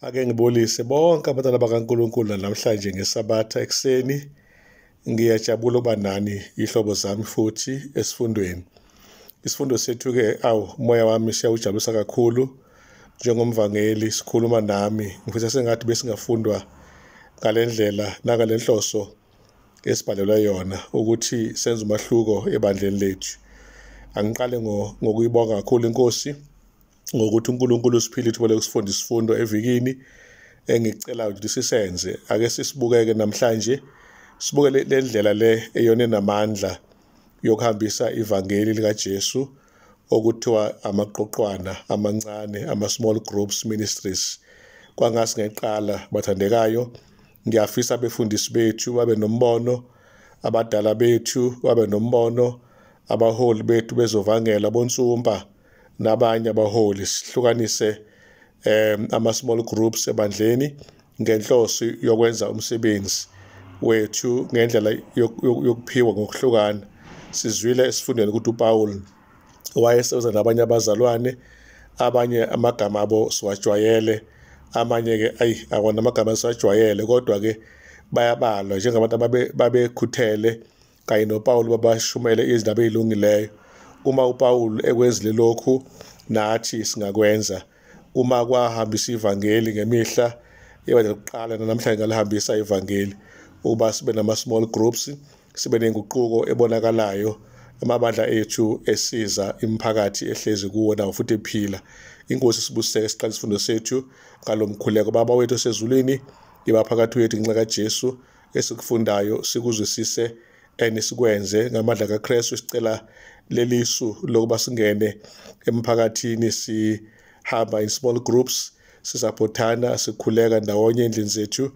Ake ngibulise bonke abantwana bakaNkulunkulu namhlanje ngeSabatha ekuseni. Ngiyajabula ukuba nani ihlobo zami futhi esifundweni. Isifundo sethu-ke, umoya wami siyawujabulisa kakhulu. Njengomvangeli sikhuluma nami, ngifisa sengathi besingafundwa ngale ndlela nangale nhloso esibhalelwe yona ukuthi senze umahluko ebandleni lethu. Angiqale ngokuyibonga kakhulu Inkosi ngokuthi uNkulunkulu usiphile ithole ukusifunda isifundo evikini engicela ukuthi sisenze. Ake sisibukeke namhlanje, sibuke le ndlela le eyona namandla yokuhambisa ivangeli likaJesu okuthiwa amaqoqwana amancane, ama-small groups ministries. Kwangasi ngeqala bathandekayo, ngiyafisa abefundisi bethu babe nombono, abadala bethu babe nombono, abaholi bethu bezovangela bonsumpa nabanye abaholi sihlukanise ama-small groups ebandleni ngenhloso yokwenza umsebenzi wethu ngendlela yokuphiwa ngokuhlukana. Sizwile esifundweni ukuthi uPaul wayesebenza nabanye abazalwane, abanye amagama abo siwajwayele, amanye-ke awona amagama siwajwayele, kodwa-ke bayabalwa njengabantu babekhuthele kanye noPaul babashumele izindaba ezilungileyo. Uma uPaul ekwenzile lokhu, nathi singakwenza. Uma kwahambisa ivangeli ngemihla yebandla lokuqala namhlanje ngalihambisa ivangeli, uba sibe nama-small groups, sibe nenguquko ebonakalayo amabandla ethu esiza imiphakathi ehlezi kuwo nawo futhi ephila. Inkosi sibuseke siqala isifundo sethu ngalo mkhuleko. Baba wethu osezulwini, yiba phakathi wethu ngenxa kaJesu esikufundayo sikuzwisise sikwenze ngamandla kaKristu. Sicela lelisu lokuba singene emphakathini, sihamba in small groups, sisaphothana, sikhuleka ndawonye endlini zethu,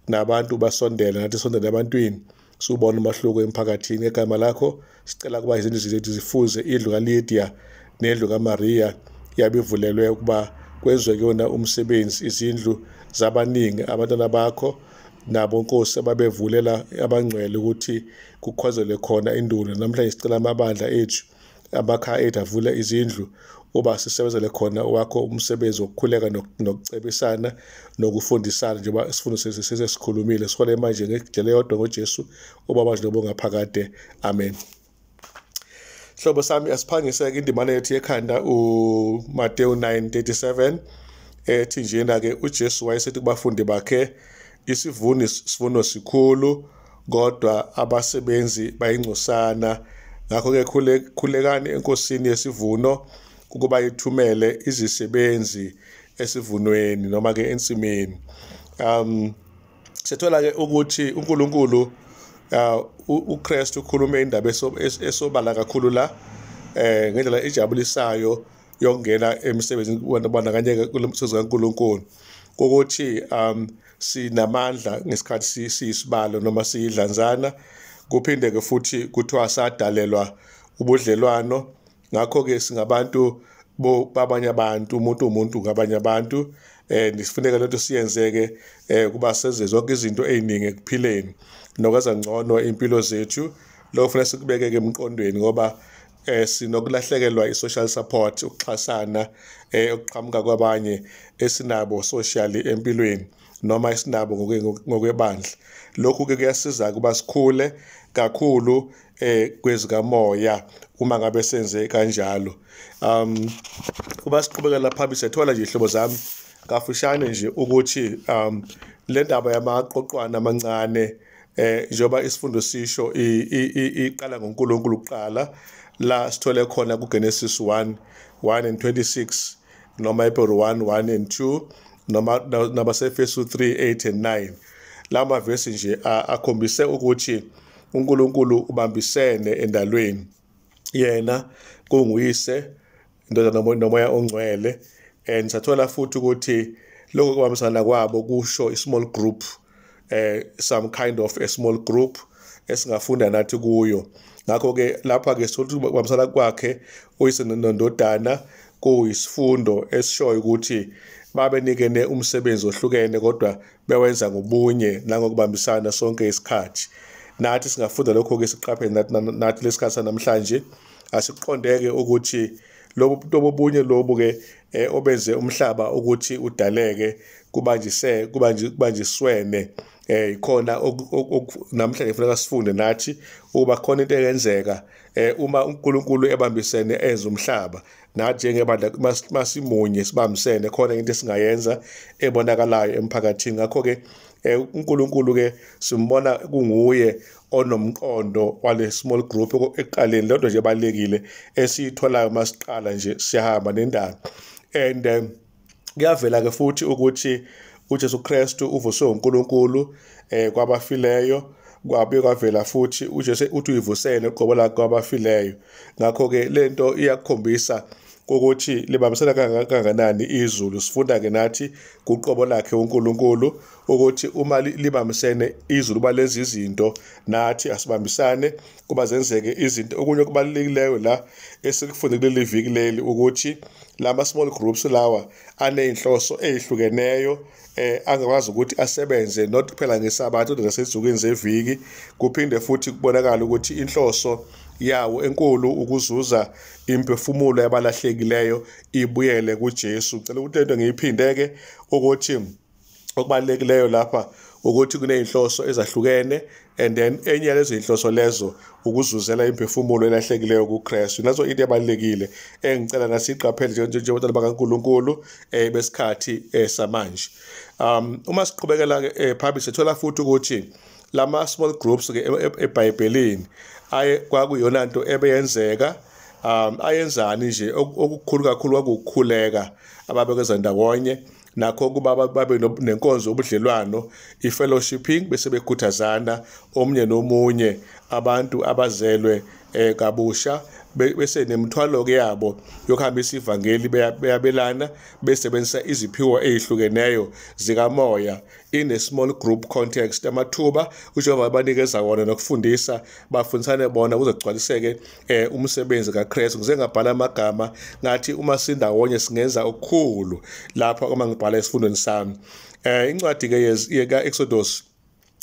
nabantu basondela nathi sondela ebantwini, subona umahluko emphakathini. Egama lakho sicela kuba izindlu zethu zifuze indlu kaLydia nendlu kaMaria yabivulelwe ukuba kwenzwe kuyona umsebenzi, izindlu zabaningi abantwana bakho nabo Nkosi ababevulela abangcwele ukuthi kukhwazele khona indulo. Namhlanje sicela amabandla ethu, amakhaya ethu avule izindlu uba sisebenzele khona wakho umsebenzi wokukhuleka nokucebisana nokufundisana njengoba isifundo sesikhulumile. Sikhole manje ngejele yodwa ngoJesu ubaba nobongaphakade. Amen. Hlobo sami, asiphangise-ke indimana yethu yekhanda uMateyu 9:37 ethi njena-ke uJesu wayesethi kubafundi bakhe, isivuno sikhulu kodwa abasebenzi bayingcosana. Ngakho-ke khulekani enkosini yesivuno ukuba ithumele izisebenzi esivunweni noma-ke ensimini. Sithola-ke ukuthi uNkulunkulu uKristu ukhulume indaba esobala kakhulu la ngendlela ejabulisayo yokungena emsebenzini kubandakanyeka kulo msebenzi kaNkulunkulu, ukuthi sinamandla ngesikhathi siyisibalo noma siyidlanzana. Kuphinde-ke futhi kuthiwa sadalelwa ubudlelwano. Ngakho-ke singabantu babanye abantu, umuntu ngabanye abantu. Sifuneka lento siyenzeke kuba senze zonke izinto eziningi ekuphileni nokwenza ngcono impilo zethu. Lokho kufanele sikubeke-ke emqondweni ngoba sinokulahlekelwa i-social support, ukuxhasana okuqhamuka kwabanye esinabo socially empilweni noma esinabo ngokwebandla. Lokhu-ke kuyasiza kuba sikhule kakhulu kwezikamoya uma ngabe senze kanjalo. Kuba siqhubekela phambili sethola nje ihlobo zami kafushane nje ukuthi le ndaba yamaqoqwana amancane njengoba isifundo sisho iqala ngoNkulunkulu kuqala, la sithole khona kuGenesis 1:1-26 noma Hebrew 1:1-2 noma nabaseFesu 3:8-9. La mavesi nje akhombise ukuthi uNkulunkulu ubambisene endalweni, yena kunguyise, indodana nomoya ongcwele. Sathola futhi ukuthi lokho kubambisana kwabo kusho i-small group, some kind of a small group esingafunda nathi kuyo. Ngakho-ke lapha-ke sokuthi ukubambisana kwakhe uyise nondodana kuyisifundo esishoyo ukuthi babenikene umsebenzi ohlukene kodwa bewenza ngobunye nangokubambisana sonke isikhathi. Nathi singafunda lokho-ke siqaphele nathi lesikhathi namhlanje. Asiqondeke ukuthi lobo bunye lobu ke obenze umhlaba ukuthi udaleke kubanjiswene ikhona namhlanje kufanele sifunde nathi ukuba khona into eyenzeka uma uNkulunkulu ebambisene enza umhlaba nathi njengebandla masimunye sibambisene khona into esingayenza ebonakalayo emphakathini. Ngakho ke uNkulunkulu ke simbona kunguye onomqondo wale small group ekuqaleni. Lento nje ebalekile esiyitholayo masiqala nje siyahamba nendaba. And kuyavela ke futhi ukuthi uJesu Kristu uvuswe uNkulunkulu kwabafileyo, kwabuye kwavela futhi uJesu uthi uyivusene uqobo lakhe kwabafileyo. Ngakho ke lento iyakukhombisa ukuthi libambisana kangakanani izulu. Sifunda ke nathi kuqobo lakhe uNkulunkulu ukuthi uma libambisene izulu balezi izinto nathi asibambisane kuba zenzeke izinto. Okunye okubalulekileyo la esikufunde kuleli viki leli ukuthi lama small groups lawa aneyinhloso ezihlukeneyo angakwazi ukuthi asebenze not kuphela ngesabatha kodwa nasezinsukwini zeviki. Kuphinde futhi kubonakala ukuthi inhloso yawo enkulu ukuzuza imphefumulo yabalahlekileyo ibuyele kuJesu. Ngicela ukuthi into ngiyiphindeke ukuthi okubalulekileyo lapha ukuthi kuneyinhloso ezahlukene, and then enye yalezo inhloso lezo ukuzuzela imphefumulo elahlekileyo kuKristu. Nazo into ebalekile engicela nasiqaphele njengabantwana bakaNkulunkulu besikhathi samanje. Uma siqhubekela ke phambili sithola futhi ukuthi lama small groups ke eBhayibhelini kwakuyona into ebeyenzeka. Ayenzani nje okukhulu kakhulu kwakukhuleka ababekweza ndawonye nakho kuba babe nenkonzo obudlelwano ifellowshipping bese bekhuthazana omunye nomunye abantu abazelwe kabusha bese nemthwalo ke yabo yokuhambisa ivangeli beyabelana besebenzisa iziphiwo ezihlukeneyo zikamoya in a small group context. Amathuba uJehova abanikeza wona nokufundisa bafundisane bona kuzogcwaliseke umsebenzi kaKristu. Ngize ngabhala amagama ngathi uma sindawonye singenza okukhulu lapha uma ngibhala esifundweni sami. Incwadi ke ka Exodus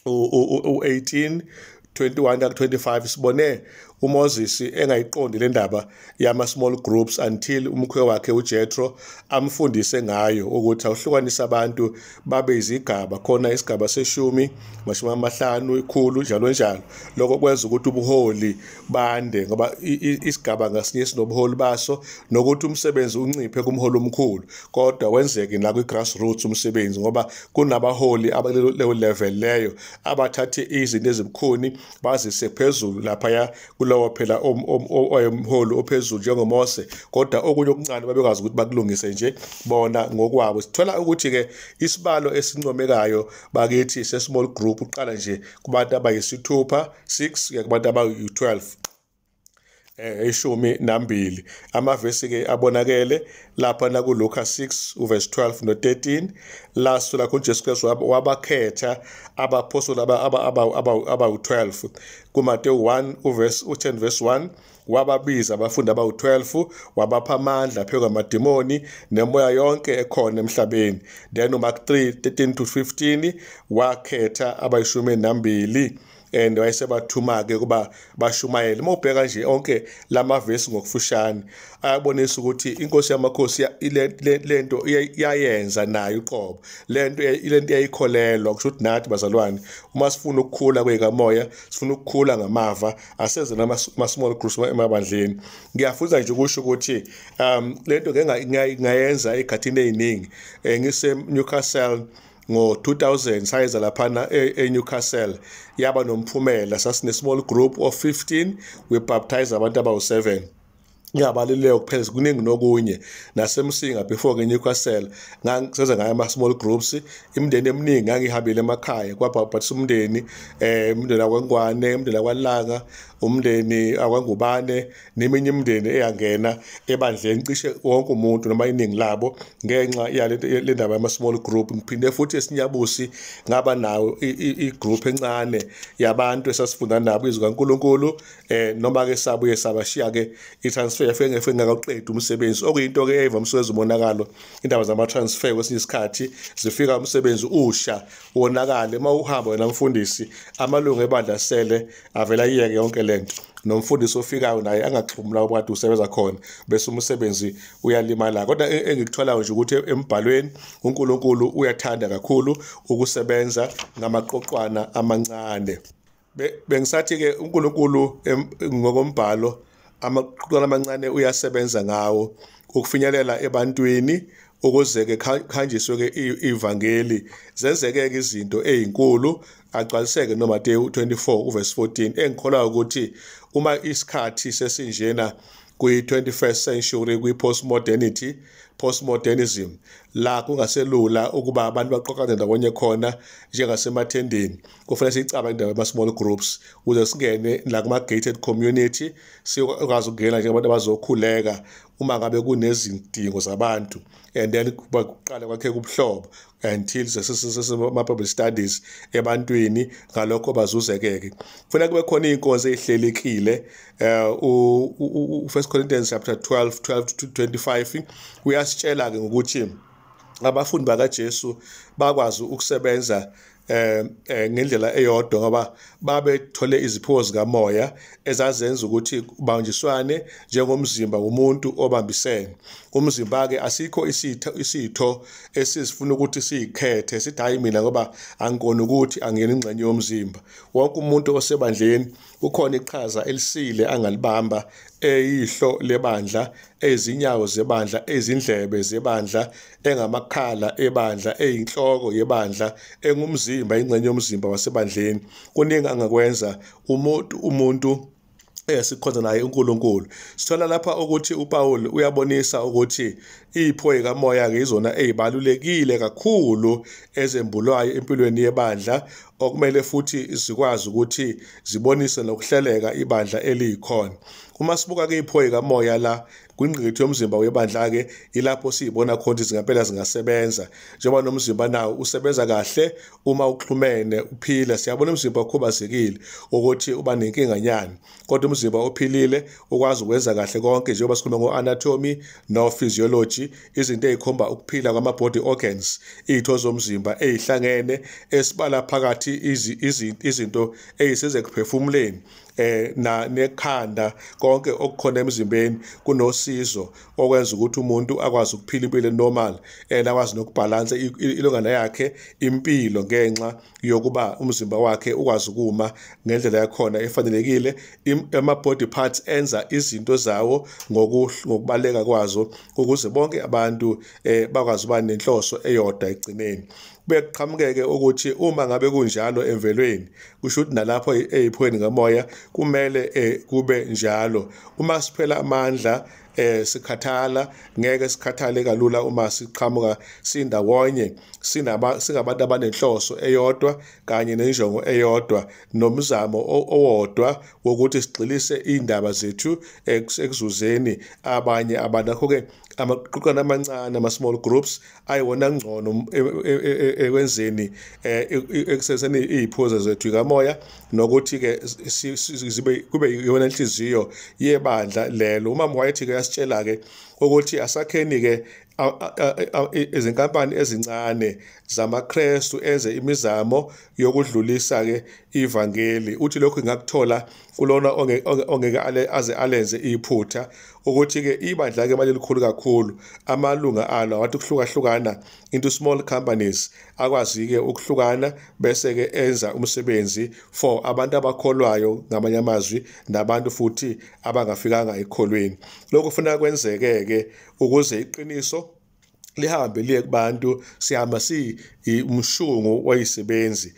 18:21-25 sibone uMoses engayiqondi le ndaba yama small groups until umkhwe wakhe uJethro amfundise ngayo ukuthi awuhlukanisa abantu babe izigaba, khona isigaba se10, 50, 100, njalo njalo. Lokho kwenza ukuthi ubuholi bande ngoba isigaba ngasinye sinobuholi baso, nokuthi umsebenzi unciphe kumholi omkhulu kodwa wenzeke la kwi-grassroots umsebenzi ngoba kunabaholi abaleyo level leyo abathathe izinto ezibukhuni bazise phezulu lapha kulowo phela omholi ophezulu njengoMose, kodwa okunye okuncane babekwazi ukuthi bakulungise nje bona ngokwabo. Sithola ukuthi ke isibalo esincomekayo bakithi se-small group uqala nje kubantu abayisithupha 6 kubantu abayi-12 12. Amavesi ke abonakele lapha na kuLuka 6 verse 12 no 13. Last la kuJesu Kristu wabakhetha abaphostoli abawu-12. kuMateyu 10 verse 1 wababiza abafundi abawu-12 wabapha amandla phezu kwamadimoni nemoya yonke ekhona emhlabeni. Then uMark 3:13-15 wakhetha abayi-12 and wayesebathuma ke kuba bashumayele. Uma ubheka nje onke lamavesi ngokufushane ayabonisa ukuthi inkosi yamakhosi lento iyayenza nayo uqobo. Lento iyayikholelwa kusho ukuthi nathi bazalwane uma sifuna ukukhula kwekamoya, sifuna ukukhula ngamava, asenze nama small groups emabandleni. Ngiyafunda nje ukusho ukuthi lento ngayenza egathini eziningi. Ngise Newcastle ngo-2000 sayenza laphana eNewcastle yaba nomphumela. Sasine small group of 15 we baptize abantu abawu7. Ngiyabalileka kuphela kuningi nokunye nasemsinga before ke Newcastle ngisenza ngayo ama small groups. Imindeni eminingi ngangihambile emakhaya kwabaphathisa umndeni wakwaNgwane, umndeni wakwaLanga, umndeni akwangubane neminye imindeni eyangena ebandleni cishe wonke umuntu noma iningi labo ngenxa yale ndaba yama small group. Ngiphinde futhi esinyabusi ngaba nawo igroup encane yabantu esasifunda nabo izwi kaNkulunkulu noma ke sabuye sabashiya ke itransfer transfer yafike ngakaqedi umsebenzi okuyinto ke evamswe umonakalo indaba zama transfer kwesinye isikhathi zifika umsebenzi usha wonakale mawuhamba wena mfundisi amalungu ebandla sele avela iyeke yonke lento nomfundisi ofikayo naye angaxhumula ukade usebenza khona bese umsebenzi uyalimala kodwa engikutholayo nje ukuthi embhalweni uNkulunkulu uyathanda kakhulu ukusebenza ngamaqoqwana amancane bengisathi ke uNkulunkulu ngokombhalo amaqoqwana amancane uyasebenza ngawo ukufinyelela ebantwini ukuze ke khanjiswe ke ivangeli zenzeke ke izinto ezinkulu agcwaliseke noMateyu 24 uverse 14 engikholwa ukuthi uma isikhathi sesinjena kwi-21st century postmodernism la kungaselula ukuba abantu baqoqane ndawonye khona njengasemathendeni kufanele sicabange indaba ama-small groups ukuze singene la kuma-gated community sikwazi ukungena njengabantu abazokhuleka uma ngabe kunezidingo zabantu and then kuqala kwakhe ubuhlobo until sesama-Bible studies ebantwini ngalokho bazuzekeke kufanele kube khona iy'nkonzo ey'hlelekile u1 Corinthians chapter 12-25 uyasitshela-ke ngokuthi abafundi bakaJesu bakwazi ukusebenza ngendlela eyodwa ngoba babethole izipho zikamoya ezazenza ukuthi banjiswane njengomzimba womuntu obambisene umzimba ke asikho isitho esizifuna ukuthi siyikhethe sithi hayi mina ngoba angikona ukuthi angiyena ingxenye yomzimba wonke umuntu osebandleni ukhona iqhaza elisile angalibamba eyihlo lebandla ezinyawo zebandla ezindlebe zebandla engamakhala ebandla eyinhloko yebandla engumzimba ingxenye yomzimba wasebandleni kuningi angakwenza umuntu sikhonza naye uNkulunkulu sithola lapha ukuthi uPaul uyabonisa ukuthi izipho zikamoya ngizona ezibalulekile kakhulu ezembulwayo empilweni yebandla okumele futhi zikwazi ukuthi zibonise nokuhleleka ibandla elikhona uma sibuka ke izipho zikamoya la kwingqikithi yomzimba webandla ke ilapho siyibona khona ukuthi zingempela zingasebenza njengoba nomzimba nawo usebenza kahle uma uxhumene uphila siyabona umzimba okhubazekile ukuthi uba nenkinga nyani kodwa umzimba ophilile ukwazi ukwenza kahle konke njengoba sikhuluma ngo-anatomy no-physiology izinto ezikhomba ukuphila kwama-body organs izitho zomzimba ezihlangene esibala phakathi izinto ezisiza ekuphefumuleni nekhanda konke okukhona emzimbeni kunosizo okwenza ukuthi umuntu akwazi ukuphila impilo normal akwazi nokubhalansa ilongana yakhe impilo ngenxa yokuba umzimba wakhe ukwazi ukuma ngendlela yakhona efanelekile ama-body parts enza izinto zawo ngokubaleka kwazo ukuze bonke abantu bakwazi uba nenhloso eyodwa egcineni bekuqhamukeke ukuthi uma ngabe kunjalo emvelweni kusho ukuthi nalapho eziphweni ngamoya kumele kube njalo uma siphela amandla sikhathala ngeke sikhathale kalula uma siqhamuka sindawonye singabantu abanenhloso eyodwa kanye nenjongo eyodwa nomzamo owodwa wokuthi sigxilise indaba zethu ekuzuzeni abanye abantu akho-ke amaqoqwana amancane ama-small groups ayiwona ngcono ekwenzeni ekusebenziseni iziphuzo zethu kamoya nokuthi-ke kube yona inhliziyo yebandla lelo umama wayethi-ke yasitshela-ke ukuthi asakheni-ke izinkampani ezincane zamaKristu enze imizamo yokudlulisa-ke ivangeli uthi lokhu ngakuthola kulona ongeke aze alenze iphutha ukuthi-ke ibandla-ke mali likhulu kakhulu amalunga alo awathi ukuhlukahlukana into small companies akwazi-ke ukuhlukana bese-ke enza umsebenzi for abantu abakholwayo ngamanye amazwi nabantu futhi abangafikanga ekholweni lokhu kufanele kwenzeke-ke ukuze iqiniso lihambe liye kubantu sihamba umshungu wayisebenzi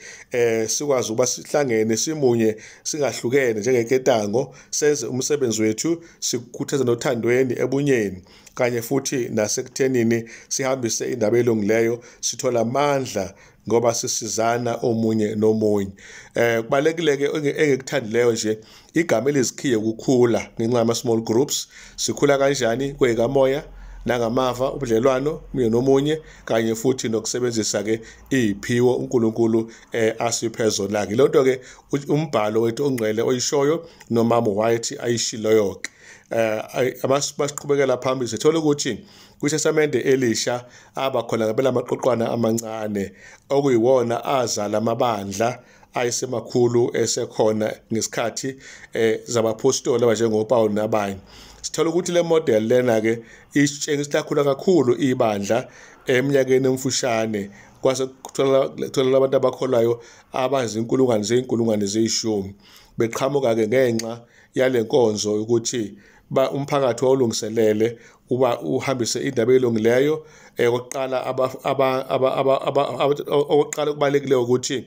sikwazi ukuba sihlangene simunye singahlukene njengeketango senze umsebenzi wethu sikukhuthaza nothandweni ebunyeni kanye futhi nasekuthenini sihambise indaba elungileyo sithola amandla ngoba sisizana omunye nomunye kubalekile-ke engikuthandileyo nje igama elizikhiye ukukhula ngenxa yama-small groups sikhula kanjani kweyikamoya nangamava ubudlelwano munye nomunye kanye futhi nokusebenzisa ke iziphiwo uNkulunkulu asiphe zona ke lonto ke umbhalo wethu ongcwele oyishoyo nomama White ayishilo yonke. Abasiqhubekela phambili sithola ukuthi kwiTestamente Elisha abakhona ngabela amaqoqwana amancane okuyiwona azala amabandla ayisemakhulu esekhona ngesikhathi zabapostoli abanjengoPaul nabanye. Sithola ukuthi le model lena ke isitshengisa kakhulu ibandla eminyakeni emfushane kwase kuthola abantu abakholwayo abazinkulungwane zeyishumi beqhamuka ke ngenxa yale nkonzo ukuthi umphakathi wawulungiselele uba uhambise indaba elungileyo. Okokuqala okokuqala kubalekile ukuthi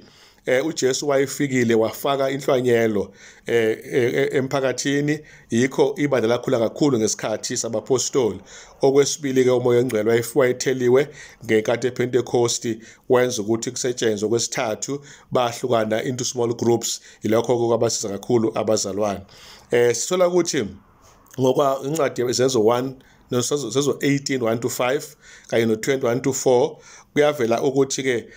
uJesu wayefikile wafaka inhlwanyelo emphakathini, yikho ibandla lakhula kakhulu ngesikhathi sabapostoli. Okwesibili ke umoya ongcwele wayetheliwe ngenkathi ePentecost wenza ukuthi kusetshenzwe. Okwesithathu bahlukana into small groups, ilokho kwabasiza kakhulu abazalwane. Sithola ukuthi ngokwa incwadi yezenzo 1 nosenzo 18 1-5 kanye no20 1-4 kuyavela ukuthi ke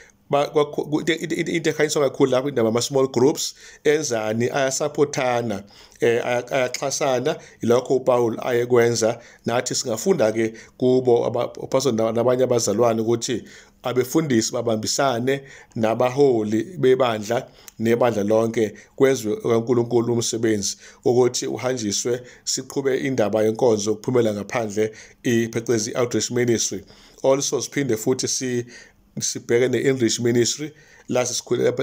into ekhanyiswa kakhulu lapho indaba ama-small groups enzani ayasupportana ayaxhasana. Ilokho uPaul ayekwenza, nathi singafunda ke kubo abaphostoli nabanye abazalwane ukuthi abefundisi babambisane nabaholi bebandla nebandla lonke kwezwe uNkulunkulu umsebenzi ukuthi uhanjiswe siqhube indaba yenkonzo kuphumela ngaphandle phecelezi outreach ministry. Also siphinde futhi sibheke ne-enrich ministry la sesikhule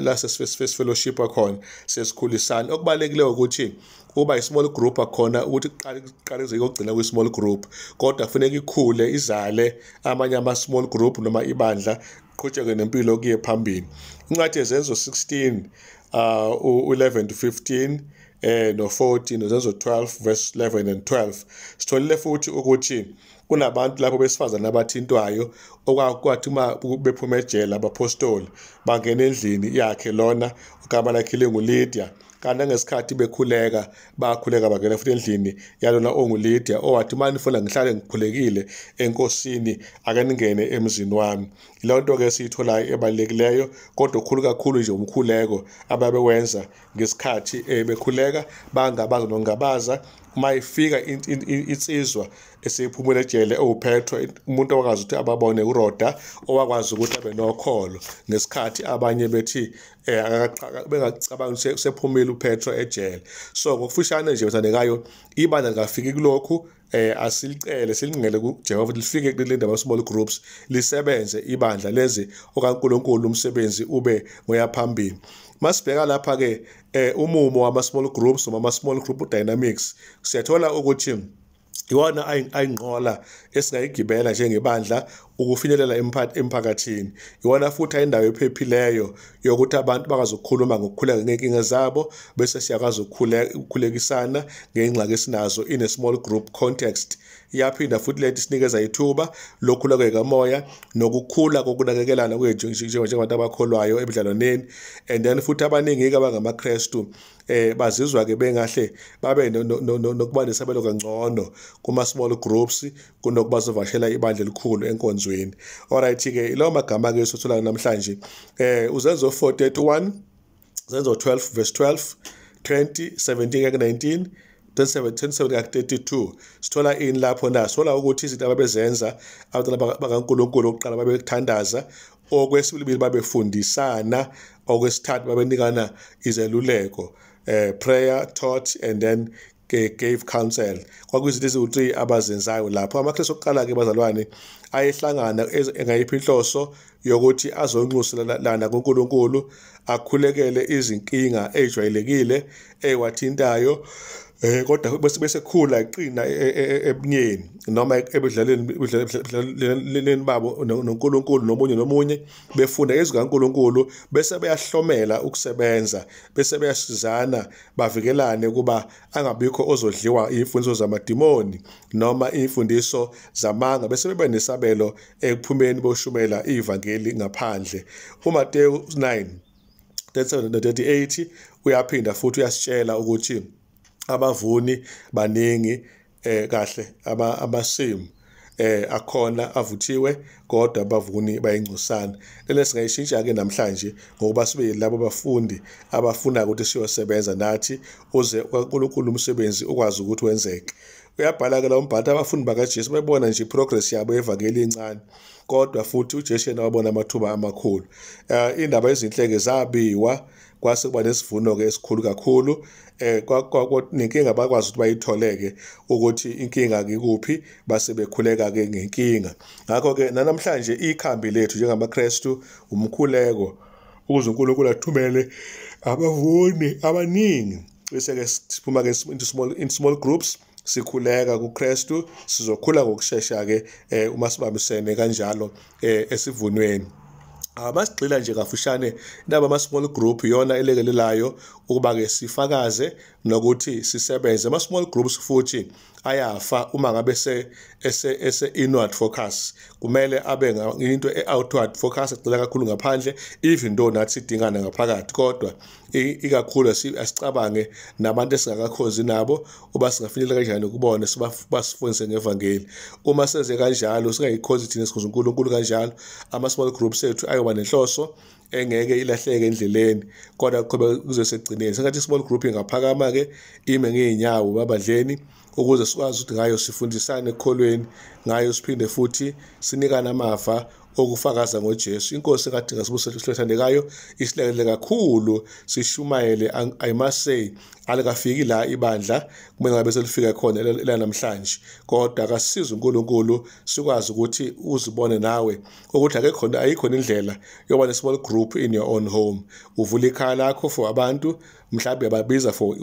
fellowship khona sesikhulisana. Okubalekile ukuthi kuba i-small group akhona ukuthi kuqale ukugcina kwi-small group, kodwa kufanele ikhule izale amanye ama-small group noma ibandla qhutsheke nempilo kuye phambili. Incwadi yezenzo 16 u11-15 no14 nozenzo 12 verse 11 and 12 sitholile futhi ukuthi kunabantu lapho besifazana abathintwayo okwathi uma bephuma ejele abapostoli bangena endlini yakhe lona igama lakhe linguLydia. Kanti ngesikhathi bakhuleka bangena futhi endlini yalona onguLydia owathi manje ufuna ngihlale ngikhulekile enkosini ake ningene emzini wami. Lonto ke siyithola ebalekileyo, kodwa okhulu kakhulu nje umkhuleko ababewenza ngesikhathi bekhuleka bangabaza nongabaza. Uma ifika insizwa esephumule ejele uPetro, umuntu owakwazi ukuthi ababone uRoda owakwazi ukuthi abe nokholo ngesikhathi abanye bethi bengacabanga sephumile uPetro ejele. So ngokufushane nje uthandekayo, ibandla likafiki kulokhu asilicele silingele kuJehova lifike kule ndaba small groups lisebenze ibandla lezi okaNkulunkulu umsebenzi ube ngoya phambili. Masibheka lapha ke umumo wama-small groups noma ama-small group dynamics siyathola ukuthi iwona ayinqola esingayigibela njengebandla ukufinyelela emphakathini. Iwona futhi ayindawo ephephileyo yokuthi abantu bakwazi ukukhuluma ngokukhuleka ngenkinga zabo bese siyakwazi ukukhulekisana ngengxaki esinazo in a small group context. Iyaphinda futhi lethi sinikeza ithuba lokukhuleka kamoya nokukhula kokunakekelana kwethu njengabantu abakholwayo ebudlalwaneni. And then futhi abaningi abangamaKristu bazizwa ke bengahle babe nokuba nesabelo kangcono kuma small groups kunokuba zovashela ibandla elikhulu enkonzweni. Alright ke lawo magama ke sothola namhlanje uzenzo 4:31, uzenzo 12 verse 12, 20 17-19, 10:7-32 sithola ini lapho na sola ukuthi izinto ababezenza abantwana bakaNkulunkulu oqala babekuthandaza, okwesibili babefundisana, okwesithathu babenikana izeluleko, prayer, taught and then gave counsel. Kwakuyizinto eziwu-3 abazenzayo lapho. AmaKristu okuqala ke bazalwane ayehlangana engayiphi inhloso yokuthi azonxuselana kuNkulunkulu, akhulekele izinkinga ezijwayelekile ewathintayo, kodwa bese khula iqina ebunyeni noma ebudlaleni babo noNkulunkulu nomunye befunda ezikaNkulunkulu bese beyahlomela ukusebenza, bese beyasizana bavikelane kuba angabikho ozodliwa imfundiso zamadimoni noma imfundiso zamanga, bese bebe nesabelo ekuphumeni boshumela ivangeli ngaphandle. uMateyu 9:37-38 uyaphinda futhi uyasitshela ukuthi abavuni baningi kahle amasimu akhona avuthiwe kodwa abavuni bayingcosana. Lena singayishintsha ke namhlanje ngokuba sibe labo bafundi abafuna ukuthi siyosebenza nathi uze uNkulunkulu umsebenzi ukwazi ukuthi wenzeke. Uyabhala ke lawo mbhalo abafundi bakaJesu bebona nje progress yabo evangeli incane kodwa futhi uJesu yena wabona amathuba amakhulu. Indaba ezinhleke zabiwa kwase kuba nesivuno ke esikhulu kakhulu nenkinga bakwazi ukuthi bayitholeke ukuthi inkinga ikuphi base bekhuleka ke ngenkinga. Ngakho ke namhlanje ikhambi lethu njengamaKristu umkhuleko ukuze uNkulunkulu athumele abavuni abaningi bese ke siphuma ke in small groups sikhuleka kuKristu sizokhula ngokusheshsha ke uma sibambisene kanjalo esivunweni. Masigxila nje kafushane indaba ama-small group yona elekelelayo ukuba ke sifakaze nokuthi sisebenze. Ama-small groups futhi ayafa uma ngabe inward focus. Kumele abe into outward focus egxila kakhulu ngaphandle even though nathi sidingana ngaphakathi kodwa ikakhulu asicabange nabantu esingakakhozi nabo uba singafinyelela kanjani ukubona basifundise ngevangeli. Uma senze kanjalo singayikhozi thina sikhoza uNkulunkulu kanjalo ama-small groups ethu ayoba nenhloso engeke ilahleke endleleni kodwa kuze segcineni. Sengathi small group ingaphakama ke ime ngeenyawo babadleni ukuze sikwazi ukuthi ngayo sifundisane ekholweni, ngayo siphinde futhi sinikana amafa okufakaza ngoJesu. Inkosi ngathi ngasibusethethekayo isilekele kakhulu sishumayele I must say alikafiki la ibandla kumele ngabe selifika khona la namhlanje kodwa akasiza uNkulunkulu sikwazi ukuthi uzibone nawe ukuthi ayikho indlela yoba ne small group in your own home. Uvula ikhaya lakho for abantu mhlawumbe ababiza for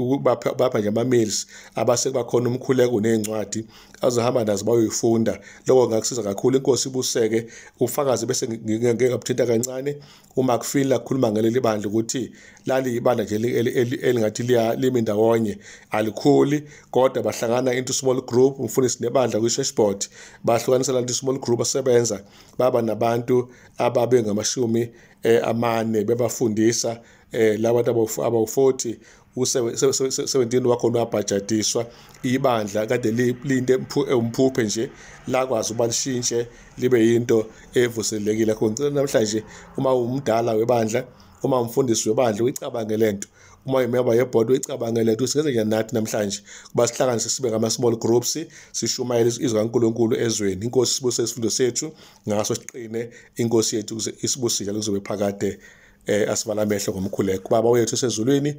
bapha nje ama-meals abase bakhona umkhuleko nezincwadi azohamba nazo bayoyifunda. Lokho ngakusiza kakhulu. Inkosi ibuseke ufakazi bese ngeke ngabuthinta kancane uma kufila kukhuluma ngaleli bandla ukuthi lali ibandla nje elingathi limi ndawonye alikhuli kodwa bahlangana into small group. Umfundisi nebandla kwi-churchboard bahlukanisela into small group asebenza baba nabantu ababe ngamashumi amane bebafundisa labantu abawu-40 u-17 wakhona wabhajatiswa. Ibandla kade linte umphuphe nje lakwazi ukuba lishintshe libe yinto evuselekile. Akho ngicela namhlanje uma umdala webandla uma umfundisi webandla uyicabange lento, uma imeba yebhodi uyicabange lento singenze njani nathi namhlanje kuba sihlanganise sibe ngama-small groups sishumayele izwi kaNkulunkulu ezweni. Inkosi sibuse isifundo sethu ngaso siqine. Inkosi yethu isibusile kuzobe phakade asivala amehlo ngomkhuleko. Baba wethu esezulwini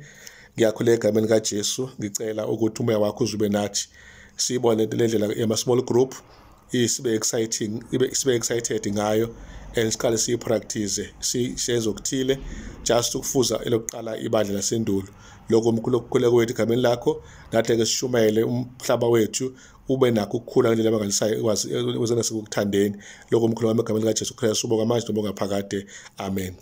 ngiyakhuleka egameni kaJesu ngicela ukuthi umoya wakho uzube nathi sibone le ndlela yama-small group sibe excited ngayo and siqale siyipractice siyenze okuthile just ukufuza elokuqala ibandla lasendulo. Lokho umkhulu okukhuleka wethu egameni lakho nathi ke sishumayele umhlaba wethu ube nakho ukukhula ngendlela abangalisayo wazi uzena sikukuthandeni. Lokho umkhulu wami egameni kaJesu Kristu ubonga manje nobonga phakade. Amen.